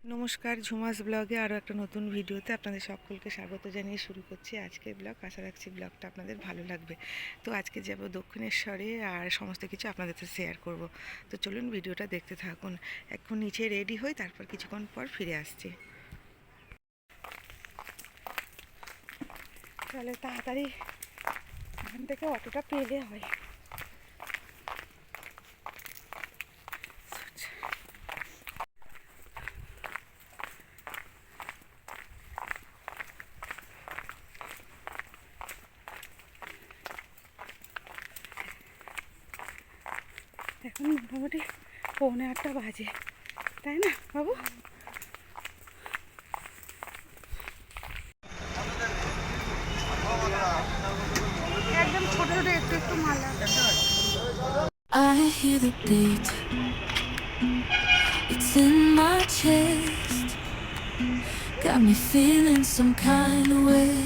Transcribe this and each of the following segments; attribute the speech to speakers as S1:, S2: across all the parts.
S1: নমস্কার, ঝুমাস ব্লগে আরও একটা নতুন ভিডিওতে আপনাদের সকলকে স্বাগত জানিয়ে শুরু করছি আজকের ব্লগ। আশা রাখছি ব্লগটা আপনাদের ভালো লাগবে। তো আজকে যাব দক্ষিণেশ্বরে আর সমস্ত কিছু আপনাদের সাথে শেয়ার করব। তো চলুন ভিডিওটা দেখতে থাকুন। এখন নিচে রেডি হই, তারপর কিছুক্ষণ পর ফিরে আসছি। তাহলে তাড়াতাড়ি এখান থেকে অটোটা পেলে হয়। এখন মোটামুটি 7:45 বাজে, তাই না বাবু? একদম ছোট ছোট একটু একটু মালা।
S2: I hear the beat, it's in my chest, got me feeling some kind of way.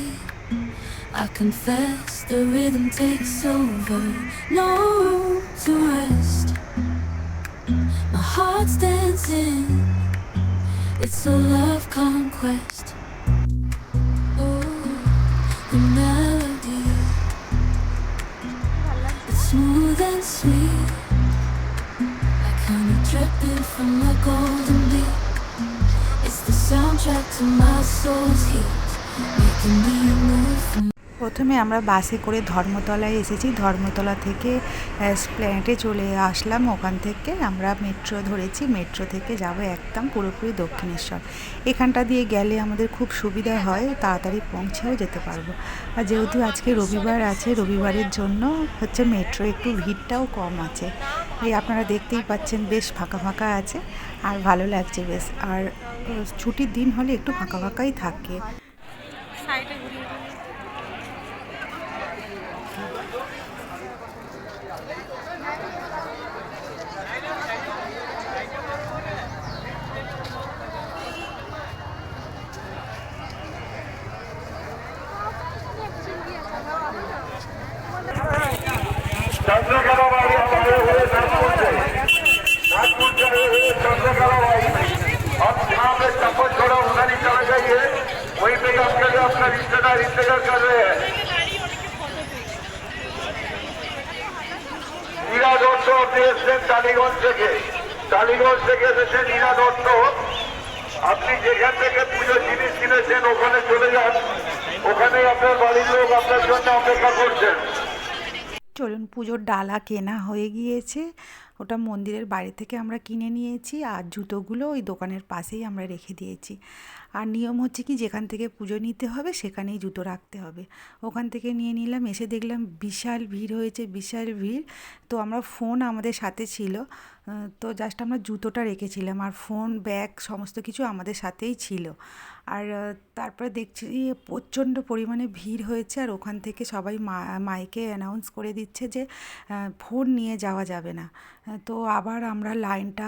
S2: I confess the rhythm takes over, no room to rest. My heart's dancing, it's a love conquest. Oh, the melody, it's smooth and sweet, like honey dripping from a golden bee. It's the soundtrack to my soul's heat, making me move from.
S1: প্রথমে আমরা বাসে করে ধর্মতলায় এসেছি। ধর্মতলা থেকে এসপ্ল্যানেডে চলে আসলাম। ওখান থেকে আমরা মেট্রো ধরেছি। মেট্রো থেকে যাব একদম পুরোপুরি দক্ষিণেশ্বর। এখানটা দিয়ে গেলে আমাদের খুব সুবিধা হয়, তাড়াতাড়ি পৌঁছেও যেতে পারবো। আর যেহেতু আজকে রবিবার আছে, রবিবারের জন্য হচ্ছে মেট্রো একটু ভিড়টাও কম আছে। এই আপনারা দেখতেই পাচ্ছেন, বেশ ফাঁকা ফাঁকা আছে আর ভালো লাগছে বেশ। আর ছুটির দিন হলে একটু ফাঁকা ফাঁকাই থাকে। সাইডে ঘুরিয়ে
S3: चंद्रकलाबाई हमारे हुए नागपुर से हुए चंद्रकलाबाई। अब जहाँ पे चप्पल छोड़ा उधर ही चला जाइए, वहीं पे आपके लिए अपना रिश्तेदार इंतजार कर रहे हैं। নীরা দত্ত আপনি এসছেন টালিগঞ্জ থেকে এসেছেন নীরা দত্ত। আপনি যেখান থেকে পুজোর জিনিস কিনেছেন ওখানে চলে যান, ওখানে আপনার বাড়ির লোক আপনার জন্য অপেক্ষা করছেন।
S1: চলুন, পুজোর ডালা কেনা হয়ে গিয়েছে। ওটা মন্দিরের বাইরে থেকে আমরা কিনে নিয়েছি, আর জুতোগুলো ওই দোকানের পাশেই আমরা রেখে দিয়েছি। আর নিয়ম হচ্ছে কি, যেখান থেকে পুজো নিতে হবে সেখানেই জুতো রাখতে হবে। ওখান থেকে নিয়ে নিলাম। এসে দেখলাম বিশাল ভিড় হয়েছে, বিশাল ভিড়। তো আমরা ফোন আমাদের সাথে ছিল, তো জাস্ট আমরা জুতোটা রেখেছিলাম, আর ফোন ব্যাগ সমস্ত কিছু আমাদের সাথেই ছিল। আর তারপরে দেখছি প্রচণ্ড পরিমাণে ভিড় হয়েছে, আর ওখান থেকে সবাই মাইকে অ্যানাউন্স করে দিচ্ছে যে ফোন নিয়ে যাওয়া যাবে না। তো আবার আমরা লাইনটা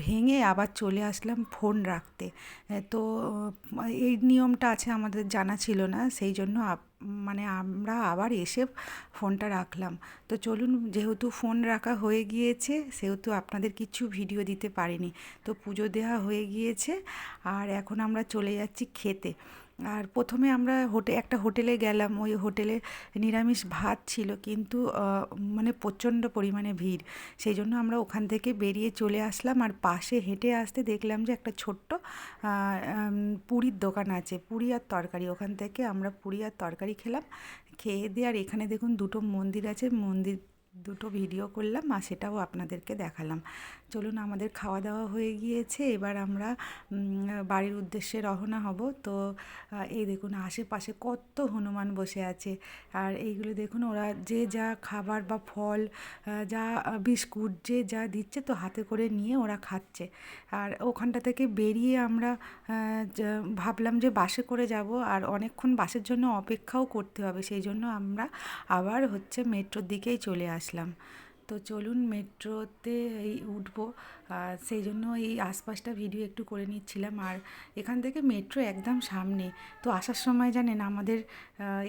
S1: ভেঙে আবার চলে আসলাম ফোন রাখতে। তো এই নিয়মটা আছে, আমাদের জানা ছিল না, সেই জন্য মানে আমরা আবার এসে ফোনটা রাখলাম। তো চলুন, যেহেতু ফোন রাখা হয়ে গিয়েছে সেহেতু আপনাদের কিছু ভিডিও দিতে পারিনি। তো পুজো দেওয়া হয়ে গিয়েছে, আর এখন আমরা চলে যাচ্ছি খেতে। আর প্রথমে আমরা একটা হোটেলে গেলাম। ওই হোটেলে নিরামিষ ভাত ছিল, কিন্তু মানে প্রচণ্ড পরিমাণে ভিড়, সেই জন্য আমরা ওখান থেকে বেরিয়ে চলে আসলাম। আর পাশে হেঁটে আসতে দেখলাম যে একটা ছোট্ট পুরীর দোকান আছে, পুরি আর তরকারি। ওখান থেকে আমরা পুরি আর তরকারি খেলাম। খেয়ে দিয়ে আর এখানে দেখুন দুটো মন্দির আছে, মন্দির দুটো ভিডিও করলাম আর সেটাও আপনাদেরকে দেখালাম। চলুন, আমাদের খাওয়া দাওয়া হয়ে গিয়েছে, এবার আমরা বাড়ির উদ্দেশ্যে রওনা হব। তো এই দেখুন আশেপাশে কত হনুমান বসে আছে। আর এইগুলো দেখুন, ওরা যে যা খাবার বা ফল, যা বিস্কুট যে যা দিচ্ছে, তো হাতে করে নিয়ে ওরা খাচ্ছে। আর ওখানটা থেকে বেরিয়ে আমরা ভাবলাম যে বাসে করে যাব, আর অনেকক্ষণ বাসের জন্য অপেক্ষাও করতে হবে, সেই জন্য আমরা আবার হচ্ছে মেট্রোর দিকেই চলে আসলাম। তো চলুন, মেট্রোতে এই উঠবো। সেই জন্য এই আশপাশটা ভিডিও একটু করে নিচ্ছিলাম। আর এখান থেকে মেট্রো একদম সামনে। তো আসার সময় জানেন আমাদের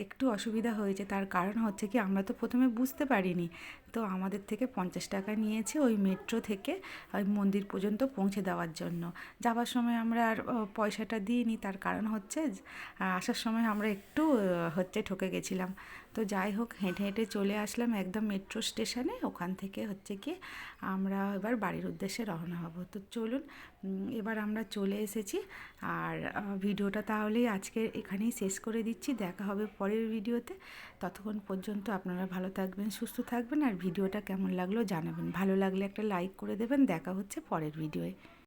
S1: একটু অসুবিধা হয়েছে, তার কারণ হচ্ছে কি আমরা তো প্রথমে বুঝতে পারিনি। তো আমাদের থেকে 50 টাকা নিয়েছে ওই মেট্রো থেকে ওই মন্দির পর্যন্ত পৌঁছে দেওয়ার জন্য। যাওয়ার সময় আমরা আর পয়সাটা দিইনি, তার কারণ হচ্ছে আসার সময় আমরা একটু হচ্ছে ঠকে গেছিলাম। তো যাই হোক, হেঁটে হেঁটে চলে আসলাম একদম মেট্রো স্টেশনে। ওখান থেকে হচ্ছে কি আমরা এবার বাড়ির উদ্দেশ্যে রওনা হব। তো চলুন, এবার আমরা চলে এসেছি। আর ভিডিওটা তাহলেই আজকে এখানেই শেষ করে দিচ্ছি। দেখা হবে পরের ভিডিওতে। ততক্ষণ পর্যন্ত আপনারা ভালো থাকবেন, সুস্থ থাকবেন। আর ভিডিওটা কেমন লাগলো জানাবেন। ভালো লাগলে একটা লাইক করে দেবেন। দেখা হচ্ছে পরের ভিডিওয়ে।